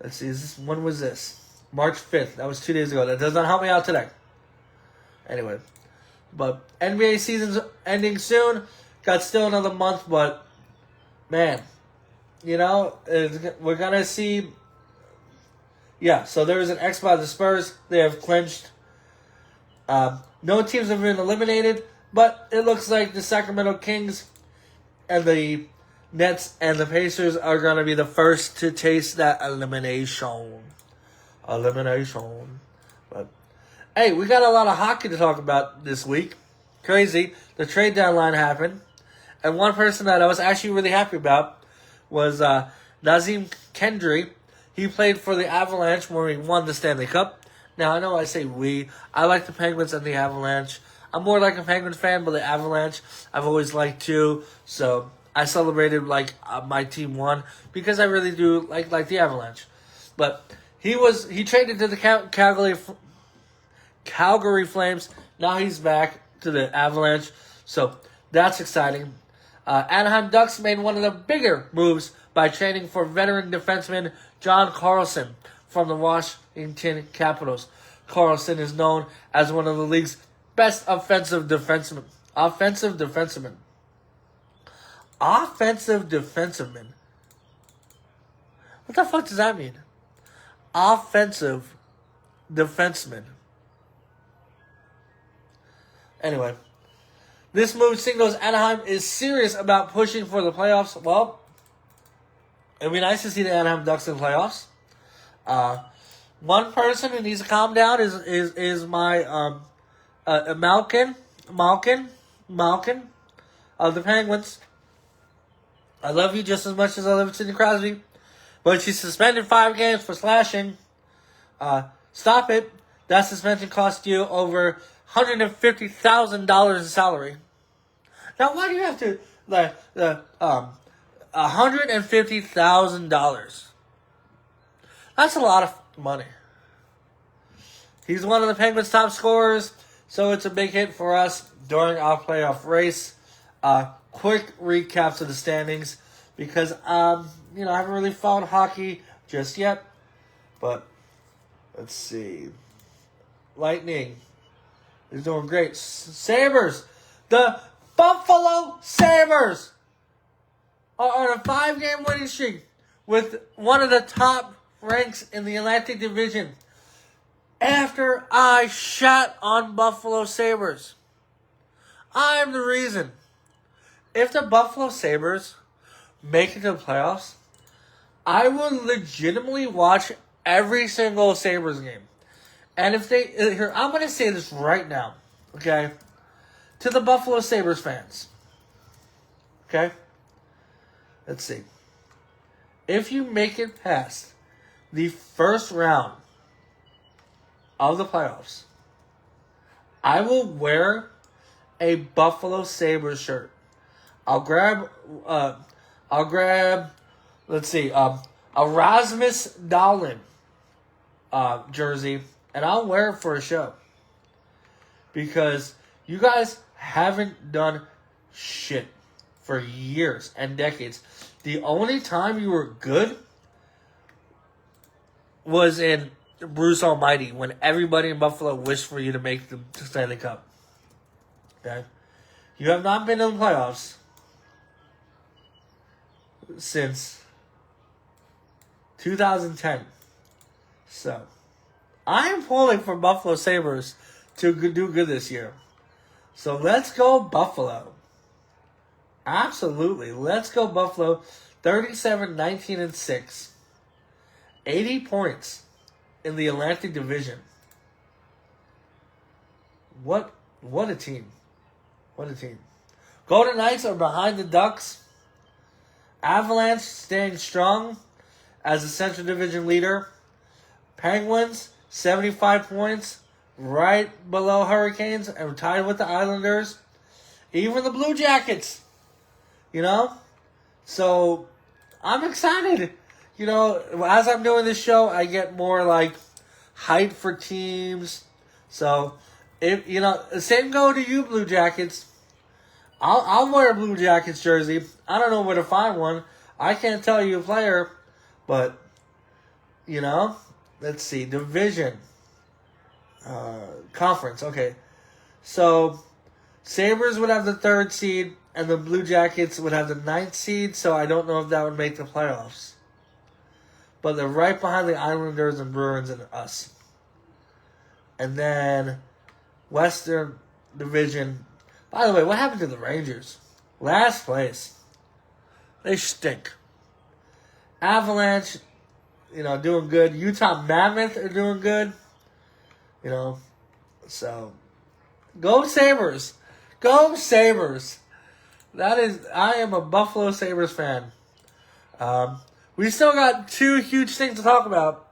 Let's see. When was this? March 5th. That was 2 days ago. That does not help me out today. Anyway, but NBA season's ending soon. Got still another month, but man, you know, we're gonna see. Yeah, so there is an X by the Spurs. They have clinched. No teams have been eliminated, but it looks like the Sacramento Kings and the Nets and the Pacers are going to be the first to taste that elimination. But, hey, we got a lot of hockey to talk about this week. Crazy. The trade deadline happened. And one person that I was actually really happy about was Nazem Kadri. He played for the Avalanche when we won the Stanley Cup. Now, I know I say we. I like the Penguins and the Avalanche. I'm more like a Penguins fan, but the Avalanche I've always liked too. So I celebrated like my team won because I really do like the Avalanche. But he traded to the Calgary Flames. Now he's back to the Avalanche. So that's exciting. Anaheim Ducks made one of the bigger moves by trading for veteran defenseman John Carlson from the Washington Capitals. Carlson is known as one of the league's best offensive defensemen. Offensive defenseman. What the fuck does that mean? Offensive defenseman. Anyway, this move signals Anaheim is serious about pushing for the playoffs. Well, it'd be nice to see the Anaheim Ducks in the playoffs. One person who needs to calm down is my Malkin of the Penguins. I love you just as much as I love Sidney Crosby, but she's suspended 5 games for slashing. Stop it. That suspension cost you over $150,000 in salary. Now, why do you have to $150,000? That's a lot of money. He's one of the Penguins' top scorers, so it's a big hit for us during our playoff race. Quick recaps of the standings because I haven't really followed hockey just yet. But let's see. Lightning is doing great. Sabres, the Buffalo Sabres are on a 5-game winning streak with one of the top ranks in the Atlantic Division. After I shat on Buffalo Sabres, I am the reason. If the Buffalo Sabres make it to the playoffs, I will legitimately watch every single Sabres game. And if they... Here, I'm going to say this right now, okay? To the Buffalo Sabres fans. Okay? Let's see. If you make it past the first round of the playoffs, I will wear a Buffalo Sabres shirt. I'll grab, let's see, a Rasmus Dahlin jersey, and I'll wear it for a show. Because you guys haven't done shit for years and decades. The only time you were good was in Bruce Almighty, when everybody in Buffalo wished for you to make the Stanley Cup. Okay? You have not been in the playoffs since 2010. So, I am pulling for Buffalo Sabres to do good this year. So, let's go Buffalo. Absolutely. Let's go Buffalo. 37-19-6. 80 points in the Atlantic Division. What a team. What a team. Golden Knights are behind the Ducks. Avalanche staying strong as the Central Division leader. Penguins, 75 points, right below Hurricanes, and tied with the Islanders. Even the Blue Jackets, So, I'm excited. As I'm doing this show, I get more, hype for teams. So, if same go to you, Blue Jackets. I'll wear a Blue Jackets jersey. I don't know where to find one. I can't tell you a player, but let's see, division, conference. Okay, so Sabres would have the 3rd seed, and the Blue Jackets would have the 9th seed. So I don't know if that would make the playoffs. But they're right behind the Islanders and Bruins and us. And then Western Division. By the way, what happened to the Rangers? Last place. They stink. Avalanche, doing good. Utah Mammoth are doing good. So go Sabres. Go Sabres. I am a Buffalo Sabres fan. We still got 2 huge things to talk about.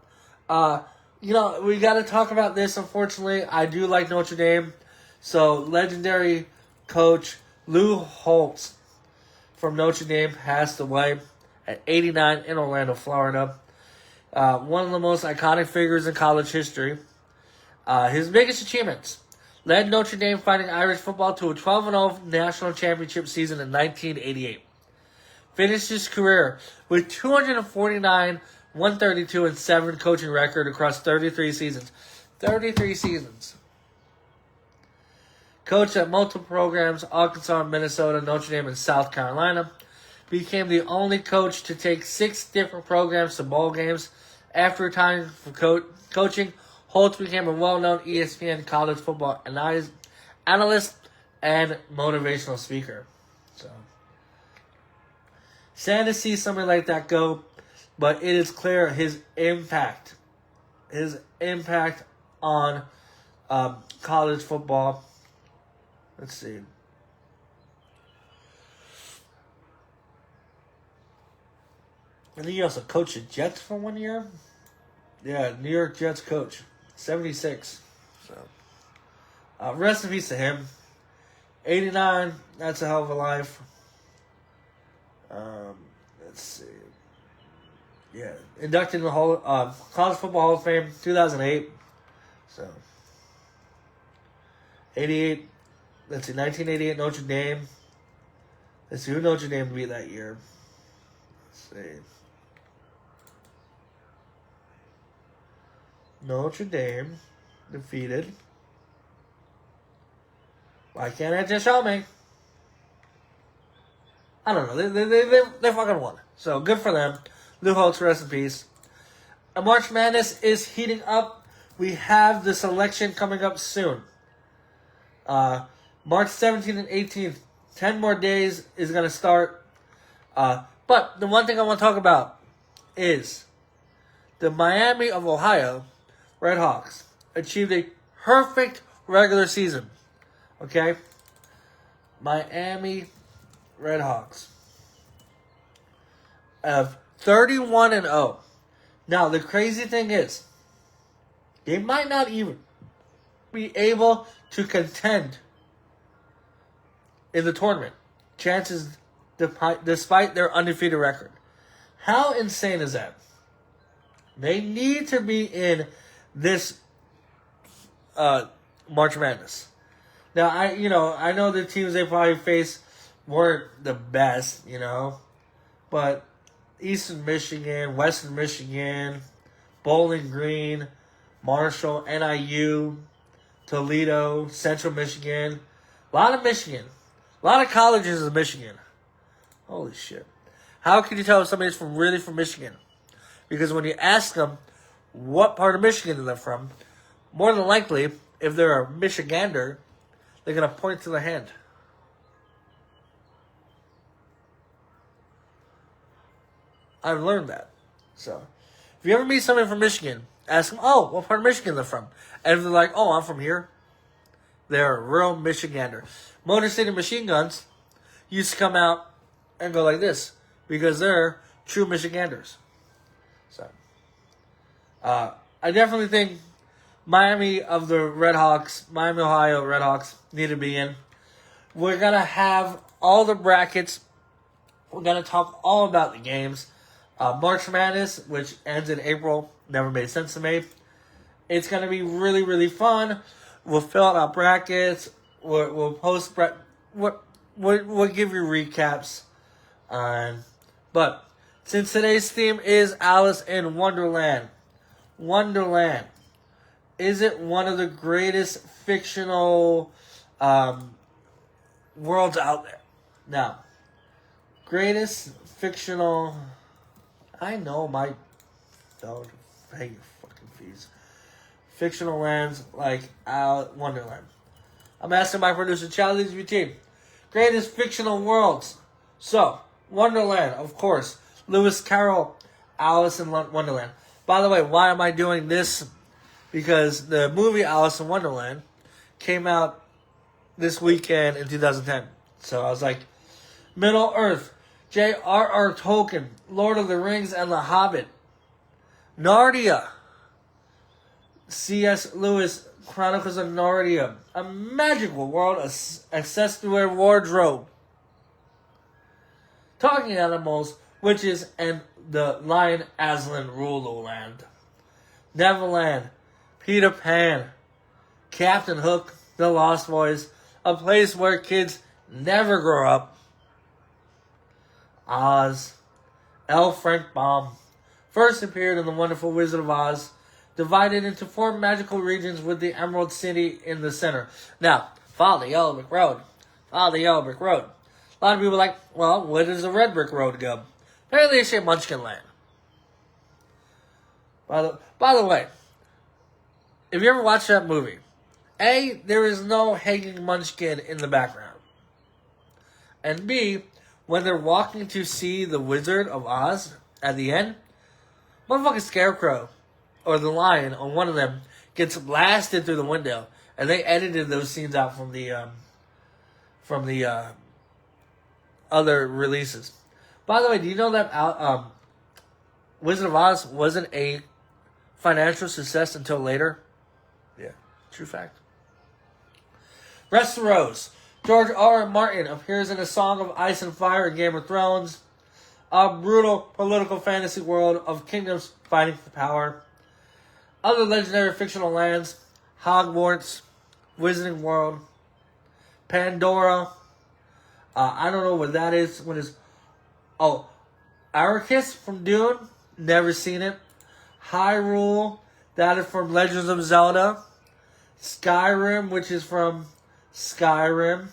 We got to talk about this, unfortunately. I do like Notre Dame. So, legendary coach Lou Holtz from Notre Dame passed away at 89 in Orlando, Florida. One of the most iconic figures in college history. His biggest achievements: led Notre Dame Fighting Irish football to a 12-0 national championship season in 1988. Finished his career with 249, 132, and 7 coaching record across 33 seasons. 33 seasons. Coached at multiple programs: Arkansas, Minnesota, Notre Dame, and South Carolina. Became the only coach to take 6 different programs to bowl games. After retiring from coaching, Holtz became a well-known ESPN college football analyst and motivational speaker. So, sad to see somebody like that go, but it is clear his impact on college football. Let's see. I think he also coached the Jets for 1 year. Yeah, New York Jets coach. 76. So, rest in peace to him. 89, that's a hell of a life. Let's see. Yeah, inducted in the College Football Hall of Fame, 2008. So, 88. Let's see, 1988 Notre Dame. Let's see who Notre Dame beat that year. Let's see. Notre Dame defeated. Why can't it just show me? I don't know. They fucking won. So good for them. Lou Holtz, rest in peace. March Madness is heating up. We have the selection coming up soon. March 17th and 18th. 10 more days is going to start. But the one thing I want to talk about is the Miami of Ohio RedHawks achieved a perfect regular season. Okay? Miami RedHawks of 31-0. Now, the crazy thing is, they might not even be able to contend in the tournament. Chances despite their undefeated record. How insane is that? They need to be in this March Madness. Now, I know the teams they probably faced weren't the best, but Eastern Michigan, Western Michigan, Bowling Green, Marshall, NIU, Toledo, Central Michigan, a lot of Michigan, a lot of colleges in Michigan. Holy shit. How can you tell if somebody's really from Michigan? Because when you ask them what part of Michigan they're from, more than likely, if they're a Michigander, they're going to point to the hand. I've learned that. So, if you ever meet somebody from Michigan, ask them, oh, what part of Michigan they're from? And if they're like, oh, I'm from here, they're a real Michigander. Motor City Machine Guns used to come out and go like this because they're true Michiganders. So, I definitely think Miami of the RedHawks, Miami, Ohio RedHawks need to be in. We're going to have all the brackets. We're going to talk all about the games. March Madness, which ends in April, never made sense to me. It's going to be really, really fun. We'll fill out our brackets. We'll post. We'll give you recaps. But since today's theme is Alice in Wonderland, is it one of the greatest fictional worlds out there? Now, greatest fictional. I know my don't pay your fucking fees. Fictional lands like Wonderland. I'm asking my producer Charlie team. Greatest fictional worlds. So, Wonderland, of course. Lewis Carroll, Alice in Wonderland. By the way, why am I doing this? Because the movie Alice in Wonderland came out this weekend in 2010. So I was like, Middle Earth, J.R.R. Tolkien, Lord of the Rings and The Hobbit, Narnia, C.S. Lewis, Chronicles of Narnia, a magical world accessed through a wardrobe, talking animals, witches, and the lion Aslan rule the land, Neverland, Peter Pan, Captain Hook, The Lost Boys, a place where kids never grow up, Oz, L. Frank Baum, first appeared in The Wonderful Wizard of Oz, divided into 4 magical regions with the Emerald City in the center. Now, follow the yellow brick road. Follow the yellow brick road. A lot of people are like, well, where does the red brick road go? Apparently they say Munchkin Land. By the way, if you ever watched that movie, A, there is no hanging munchkin in the background. And B, when they're walking to see the Wizard of Oz at the end, motherfucking Scarecrow or the lion on one of them gets blasted through the window, and they edited those scenes out from the other releases. By the way, do you know that Wizard of Oz wasn't a financial success until later? Yeah, true fact. Westeros. George R. R. Martin appears in A Song of Ice and Fire in Game of Thrones. A brutal political fantasy world of kingdoms fighting for power. Other legendary fictional lands. Hogwarts. Wizarding World. Pandora. I don't know what that is. What is? Oh, Arrakis from Dune. Never seen it. Hyrule. That is from Legends of Zelda. Skyrim, which is from Skyrim.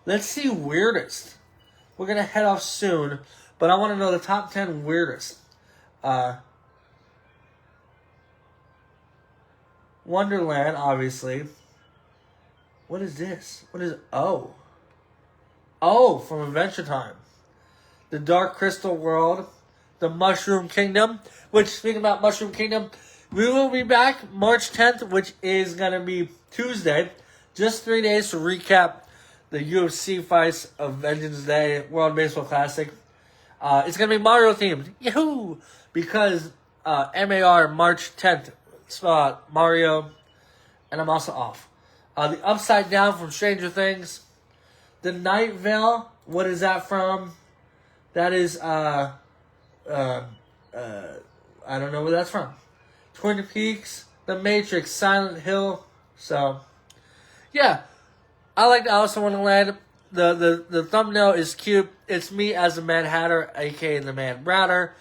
Let's see weirdest. We're going to head off soon, but I want to know the top 10 weirdest. Wonderland, obviously. What is this? What is... Oh, from Adventure Time. The Dark Crystal World. The Mushroom Kingdom. Which, speaking about Mushroom Kingdom, we will be back March 10th, which is going to be Tuesday. Just 3 days to recap the UFC fights of Vengeance Day World Baseball Classic. It's going to be Mario themed. Yahoo! Because MAR March 10th spell out Mario. And I'm also off. The Upside Down from Stranger Things. The Night Veil. What is that from? That is, I don't know where that's from. Twin Peaks, The Matrix, Silent Hill. So, yeah. I like the Alice in Wonderland. The thumbnail is cute. It's me as the Mad Hatter, a.k.a. the Mad Bratter.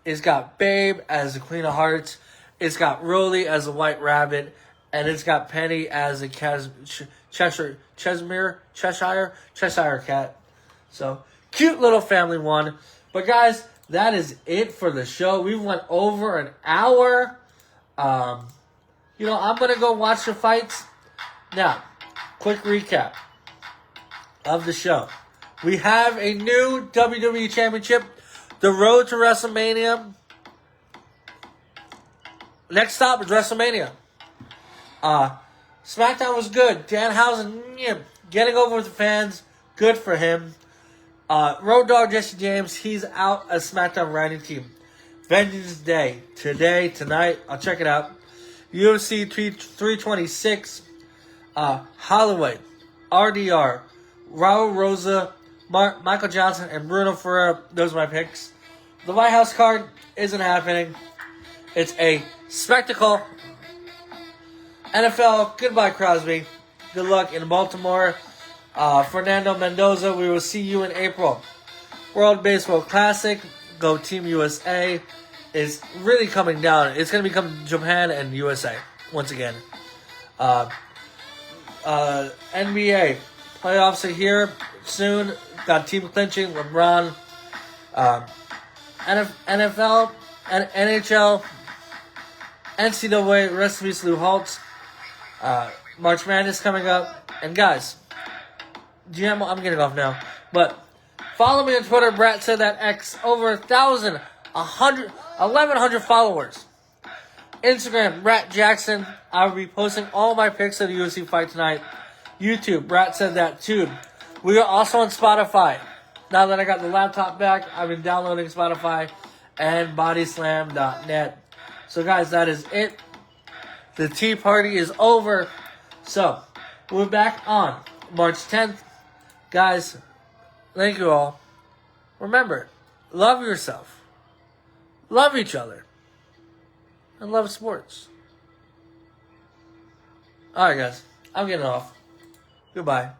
It's got Babe as the Queen of Hearts. It's got Rolly as the White Rabbit. And it's got Penny as the Cheshire Cat. So, cute little family one. But guys, that is it for the show. We went over an hour. I'm going to go watch the fights. Now, quick recap of the show. We have a new WWE Championship. The road to WrestleMania. Next stop is WrestleMania. SmackDown was good. Danhausen, getting over with the fans. Good for him. Road Dogg Jesse James, he's out of SmackDown writing team. Vengeance Day. Tonight. I'll check it out. UFC 326. Holloway. RDR. Raul Rosa. Michael Johnson and Bruno Ferreira. Those are my picks. The White House card isn't happening. It's a spectacle. NFL, goodbye Crosby. Good luck in Baltimore. Fernando Mendoza, we will see you in April. World Baseball Classic, go Team USA, is really coming down. It's going to become Japan and USA once again. NBA playoffs are here soon. Got team clinching, LeBron. NFL, and NHL, NCAA, rest in peace, Lou Holtz. March Madness coming up. And guys, GM, I'm getting off now. But follow me on Twitter, Brat Said That X. Over 1,100 followers. Instagram, Brat Jackson. I will be posting all my picks of the UFC fight tonight. YouTube, Brat Said That too. We are also on Spotify. Now that I got the laptop back, I've been downloading Spotify and bodyslam.net. So guys, that is it. The tea party is over. So, we're back on March 10th. Guys, thank you all. Remember, love yourself. Love each other. And love sports. Alright guys, I'm getting off. Goodbye.